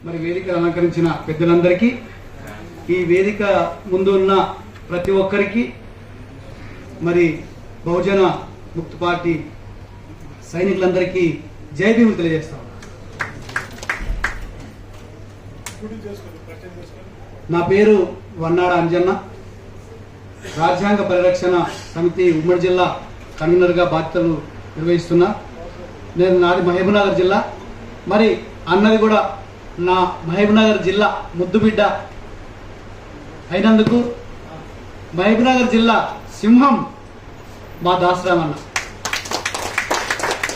మరి వేదిక అలంకరించిన పెద్దలందరికీ, ఈ వేదిక ముందు ఉన్న ప్రతి ఒక్కరికి, మరి బహుజన ముక్తి పార్టీ సైనికులందరికీ జై భీములు తెలియజేస్తాం. నా పేరు వన్నాడ అంజన్న. రాజ్యాంగ పరిరక్షణ సమితి ఉమ్మడి జిల్లా కన్వీనర్గా బాధ్యతలు నిర్వహిస్తున్నా. నేను నాది మహబూబ్నగర్ జిల్లా. మరి అన్నది కూడా నా మహబూబ్నగర్ జిల్లా ముద్దుబిడ్డ అయినందుకు మహబూబ్నగర్ జిల్లా సింహం మా దాసరామన్న.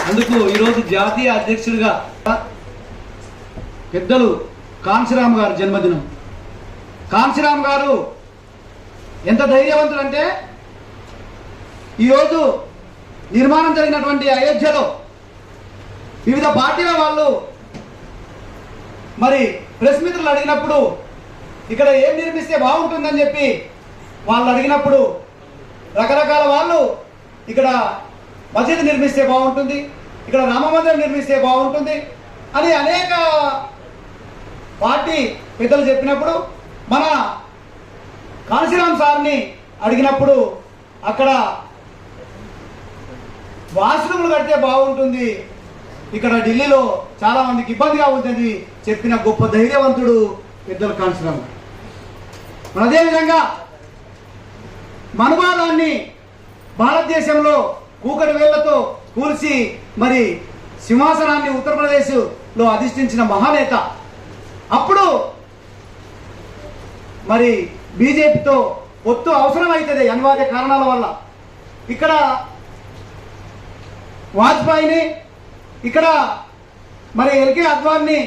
అందుకు ఈరోజు జాతీయ అధ్యక్షుడిగా పెద్దలు కాంశీరామ్ గారు జన్మదినం. కాంశీరామ్ గారు ఎంత ధైర్యవంతుడంటే, ఈరోజు నిర్మాణం జరిగినటువంటి అయోధ్యలో వివిధ పార్టీల వాళ్ళు మరి ప్రెస్ మిత్రులు అడిగినప్పుడు ఇక్కడ ఏం నిర్మిస్తే బాగుంటుందని చెప్పి వాళ్ళు అడిగినప్పుడు రకరకాల వాళ్ళు ఇక్కడ మసీదు నిర్మిస్తే బాగుంటుంది, ఇక్కడ రామ మందిరం నిర్మిస్తే బాగుంటుంది అని అనేక పార్టీ పెద్దలు చెప్పినప్పుడు మన కాంశీరామ్ సార్ని అడిగినప్పుడు అక్కడ వాష్రూమ్లు కడితే బాగుంటుంది, ఇక్కడ ఢిల్లీలో చాలా మందికి ఇబ్బందిగా ఉంటుంది చెప్పిన గొప్ప ధైర్యవంతుడు పెద్దలు కాంశీరామ్. అదేవిధంగా మనువాదాన్ని భారతదేశంలో కూకటి వేళ్లతో కూల్చి మరి సింహాసనాన్ని ఉత్తరప్రదేశ్లో అధిష్ఠించిన మహానేత. అప్పుడు మరి బీజేపీతో పొత్తు అవసరం అవుతుంది అనివార్య కారణాల వల్ల. ఇక్కడ వాజ్పేయిని, ఇక్కడ మరి ఎల్కే అద్వాన్ని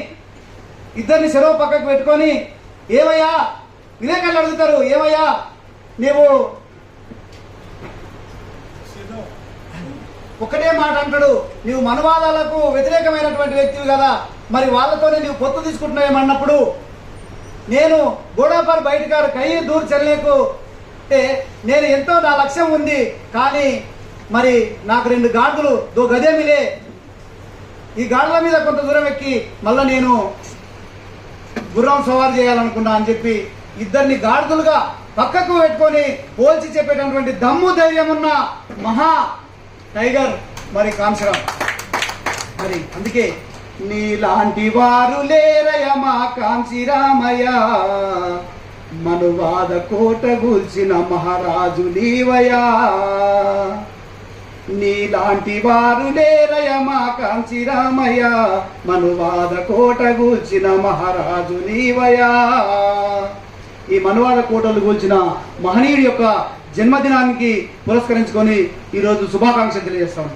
ఇద్దరిని చెరవ పక్కకు పెట్టుకొని, ఏమయ్యా విలేకరులు అడుగుతారు, ఏమయ్యా నీవు ఒక్కటే మాట అంటాడు, నీవు మనువాదాలకు వ్యతిరేకమైనటువంటి వ్యక్తివి కదా, మరి వాళ్ళతోనే నీవు పొత్తు తీసుకుంటున్నావేమన్నప్పుడు నేను గోడాపర్ బయటకారు కయ్యి దూరు చెల్లేకు నేను ఎంతో నా లక్ష్యం ఉంది, కానీ మరి నాకు 2 గాడులు దో గదేమిలే, ఈ గాడుల మీద కొంత దూరం ఎక్కి మళ్ళీ నేను గుర్రం సవారు చేయాలనుకున్నా అని చెప్పి ఇద్దరిని గాడులుగా పక్కకు పెట్టుకొని పోల్చి చెప్పేటటువంటి దమ్ము ధైర్యం ఉన్న మహా టైగర్ మరి కాంశీరామ్. మరి అందుకే నీలాంటి వారు లేరయ మా కాంశీరామయ్య, మనువాద కోట గూల్చిన మహారాజు నీవయా. నీలాంటి వారు లేరయ మా కాంశీరామయ్య, మనువాద కోట గూల్చిన మహారాజు నీవయా. ఈ మనువాద కోటలు గూల్చిన మహనీయుడి యొక్క జన్మదినానికి పురస్కరించుకొని ఈరోజు శుభాకాంక్షలు తెలియజేస్తాం.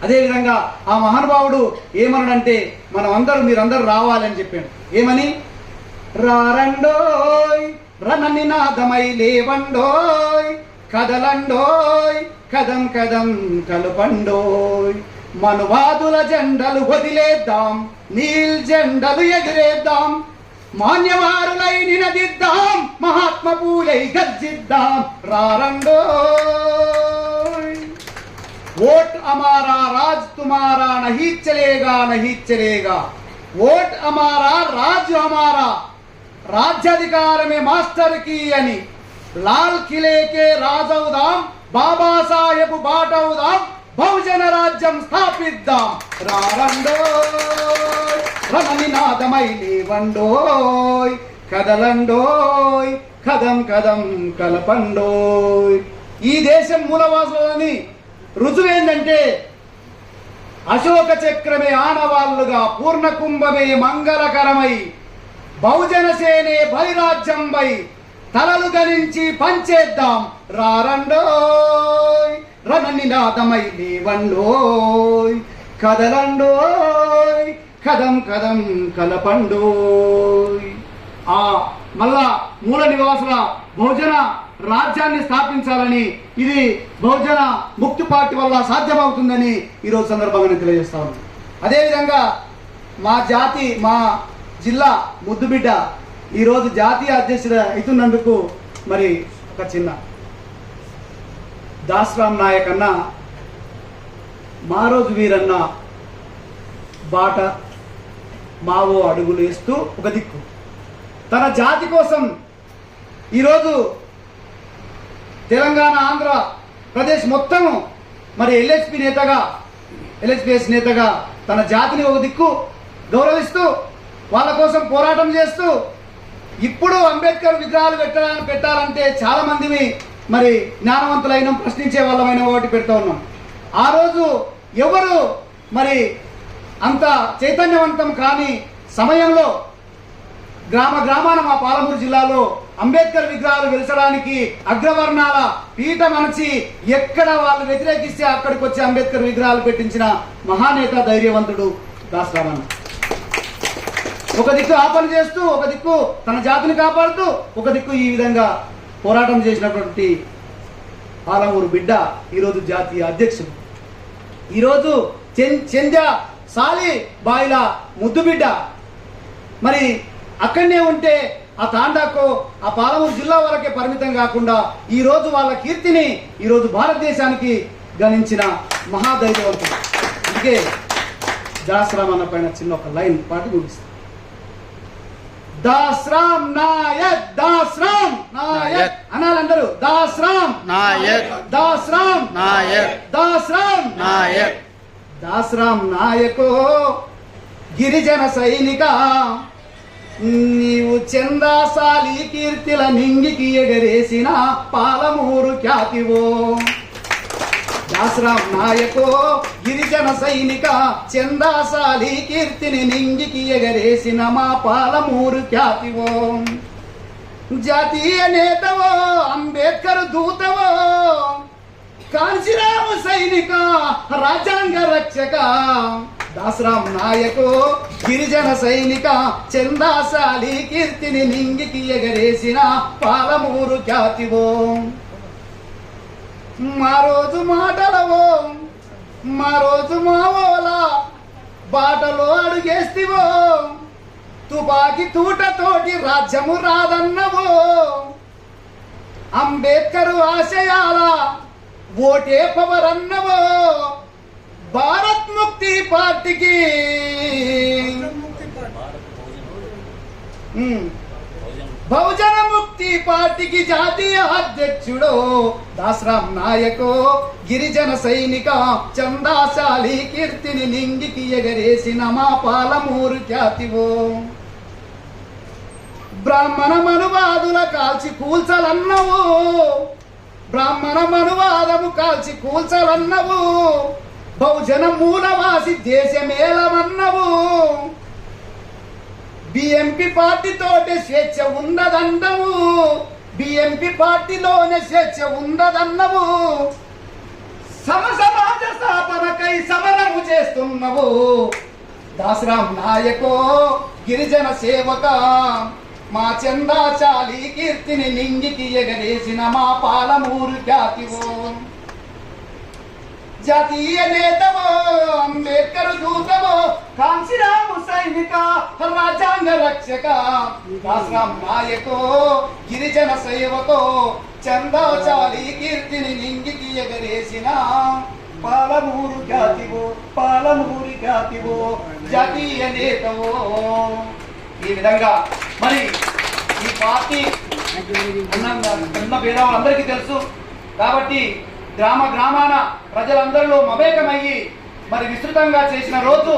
అదేవిధంగా ఆ మహానుభావుడు ఏమన్నాడంటే, మనం అందరూ మీరందరూ రావాలని చెప్పాడు. ఏమని? రారండోయ్ రణనినాదమై లేవండోయ్, కదలండోయ్ కదం కదం కలుపండోయ్, మనువాదుల జెండలు వదిలేద్దాం, నీల్ జెండలు ఎగిరేద్దాం, మాన్యవారులై నినదిద్దాం, మహాత్మ పూలై గర్జిద్దాం. రారండోయ్ वोट हमारा राज तुम्हारा नहीं चलेगा नहीं चलेगा, वोट हमारा राज हमारा, राज्याधिकार में मास्टर की అని लाल किले के రాజవుదాం, బాబా సాహెబ్ బాటవుదాం, బహుజన రాజ్యం స్థాపిద్దాం. రారండోయ్ రణనినాదమై లేవండోయ్, కదలండోయ్ కదం కదం కలపండోయ్. ఈ దేశం మూలవాసులని రుజువేందంటే, అశోక చక్రమే ఆనవాళ్లుగా, పూర్ణ కుంభమే మంగళకరమై, బహుజన సేనే బలిరాజ్యంపై తలలు గణించి పంచేద్దాం. రారండోయ్ రణనినాదమై లేవండోయ్, కదలండోయ్ కదం కదం కలపండోయ్. ఆ మళ్ళా మూల నివాసుల బహుజన రాజ్యాన్ని స్థాపించాలని, ఇది బహుజన ముక్తి పార్టీ వల్ల సాధ్యమవుతుందని ఈరోజు సందర్భంగా తెలియజేస్తాను. అదేవిధంగా మా జాతి, మా జిల్లా ముద్దుబిడ్డ ఈరోజు జాతీయ అధ్యక్షుడు అవుతున్నందుకు మరి ఒక చిన్న దాసరామ్ నాయక్ అన్న, మారోజు వీరన్న బాట మావో అడుగులు వేస్తూ ఒక దిక్కు తన జాతి కోసం ఈరోజు తెలంగాణ ఆంధ్ర ప్రదేశ్ మొత్తము మరి ఎల్హెచ్పిఎస్ నేతగా తన జాతిని ఒక దిక్కు గౌరవిస్తూ వాళ్ళ కోసం పోరాటం చేస్తూ ఇప్పుడు అంబేద్కర్ విగ్రహాలు పెట్టాలంటే చాలా మందిని మరి జ్ఞానవంతులైన ప్రశ్నించే వాళ్ళమైన ఒకటి పెడతా ఉన్నాం. ఆ రోజు ఎవరు మరి అంత చైతన్యవంతం కాని సమయంలో గ్రామాన మా పాలమూరు జిల్లాలో అంబేద్కర్ విగ్రహాలు వెలిసడానికి అగ్రవర్ణాల పీఠం అణచి ఎక్కడ వాళ్ళు వ్యతిరేకిస్తే అక్కడికి వచ్చి అంబేద్కర్ విగ్రహాలు పెట్టించిన మహానేత ధైర్యవంతుడు దాస్ రామన్న. ఒక దిక్కు ఆ పని చేస్తూ ఒక దిక్కు తన జాతిని కాపాడుతూ ఒక దిక్కు ఈ విధంగా పోరాటం చేసినటువంటి పాలమూరు బిడ్డ ఈరోజు జాతీయ అధ్యక్షుడు. ఈరోజు చెంద్యా సాలి బాయిల ముద్దు బిడ్డ. మరి అక్కడనే ఉంటే ఆ తాండాకో ఆ పాలమూరు జిల్లా వరకే పరిమితం కాకుండా ఈరోజు వాళ్ళ కీర్తిని ఈరోజు భారతదేశానికి గణించిన మహాధైర్యవంతుడు. అందుకే దాస్ రామన్న పైన చిన్న ఒక లైన్ పాటి ముగిస్తాం. దాస్ రామ్ నాయక్, దాస్ రామ్ నాయక్ అనాలందరూ. దాస్ రామ్ నాయక్, దాస్ రామ్ నాయక్, దాస్ రామ్ నాయక్. దాస్ రామ్ నాయకో గిరిజన సైనిక, నీవు చందాసాలి కీర్తిల నింగికి ఎగరేసిన పాలమూరు ఖ్యాతివో. దాస్ రామ్ నాయకో గిరిజన సైనిక, చందాసాలి కీర్తిని నింగికి ఎగరేసిన మా పాలమూరు ఖ్యాతివో. జాతీయ నేతవో అంబేద్కర్ దూతవో, కాంశీరాము సైనిక రాజ్యాంగ రక్షక. దాస్ రామ్ నాయకో గిరిజన సైనిక, చందాసాలి కీర్తిని నింగికి ఎగరేసిన పాలమూరు ఖ్యాతివో. మా రోజు మాటలవో, మా రోజు మావోలా బాటలో అడుగేస్తివో. తుపాకి తూటతోటి రాజ్యము రాదన్నవో. అంబేద్కర్ ఆశయాల ఓటే పవర్ అన్నవో. భారత్ ముక్తి పార్టీకి బహుజన ముక్తి పార్టీకి జాతీయ అధ్యక్షుడు దాస్ రామ్ నాయకో గిరిజన సైనిక, చందాశాలి కీర్తిని నింగికి ఎగరేసిన మా పాలమూరు ఖ్యాతివో. బ్రాహ్మణ మనువాదుల కాల్చి కూల్చలన్నవు, బ్రాహ్మణ మనువాదము కాల్చి కూల్చలన్నవు. బహుజన మూలవాసి దేశమేలమన్నవు. బిఎంపి పార్టీతోటి స్వేచ్ఛ ఉండదన్నవు, బిఎంపి పార్టీలోనే స్వేచ్ఛ ఉండదన్నవు. సమాజ స్థాపనకై సమరము చేస్తున్నవు. దాస్ రామ్ నాయకో గిరిజన సేవక, మా చందాచాలి కీర్తిని నింగికి ఎగరేసిన మా పాలమూరు ఖ్యాతివో. జాతీయ నేతవో అంబేద్కర్ దూతవో, కాంశీరాము సైనిక రాజ్యాంగ రక్షక. దాస్ రామ్ నాయకో గిరిజన సేవకో, చందాచాలి కీర్తిని నింగికి ఎగరేసిన పాలమూరు ఖ్యాతివో, పాలమూరి ఖ్యాతివో, జాతీయ నేతవో. ఈ విధంగా మరి ఈ పార్టీ ఉన్న భేదాలందరికీ తెలుసు కాబట్టి గ్రామాన ప్రజలందరిలో మమేకమయ్యి మరి విస్తృతంగా చేసిన రోజు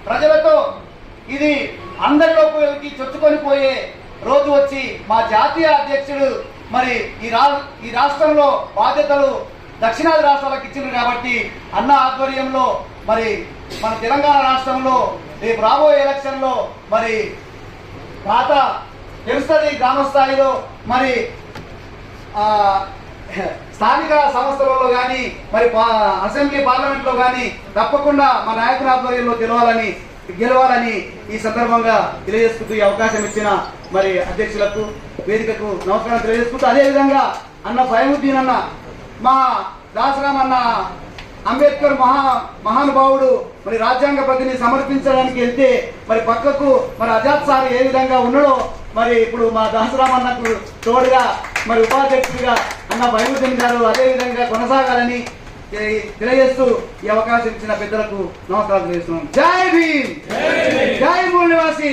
ప్రజలతో ఇది అందరిలోకి చొచ్చుకొని పోయే రోజు వచ్చి మా జాతీయ అధ్యక్షుడు మరి ఈ రాష్ట్రంలో బాధ్యతలు దక్షిణాది రాష్ట్రాలకు ఇచ్చింది కాబట్టి అన్న ఆధ్వర్యంలో మరి మన తెలంగాణ రాష్ట్రంలో రేపు రాబోయే ఎలక్షన్లో మరి పాత తెలుస్తుంది గ్రామ స్థాయిలో మరి స్థానిక సంస్థలలో కానీ మరి అసెంబ్లీ పార్లమెంట్లో కానీ తప్పకుండా మా నాయకుల ఆధ్వర్యంలో గెలవాలని ఈ సందర్భంగా తెలియజేసుకుంటూ ఈ అవకాశం ఇచ్చిన మరి అధ్యక్షులకు వేదికకు నమస్కారం తెలియజేసుకుంటూ అదేవిధంగా అన్న ఫైముద్దీన్ అన్న మా దాసరామ్ అన్న అంబేద్కర్ మహానుభావుడు మరి రాజ్యాంగ ప్రతిని సమర్పించడానికి వెళ్తే మరి పక్కకు మరి ఆజాద్ సార్ ఏ విధంగా ఉన్నాడో మరి ఇప్పుడు మా దాసరామ్ అన్నకు తోడుగా మరి ఉపాధ్యక్షుడిగా అన్న ఫైముద్దీన్ గారు అదే విధంగా కొనసాగాలని తెలియజేస్తూ ఈ అవకాశం ఇచ్చిన పెద్దలకు నమస్కారం తెలియజేస్తున్నాం. జై భీమ్, జై మూల నివాసి,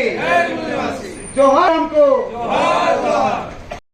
జోహార్.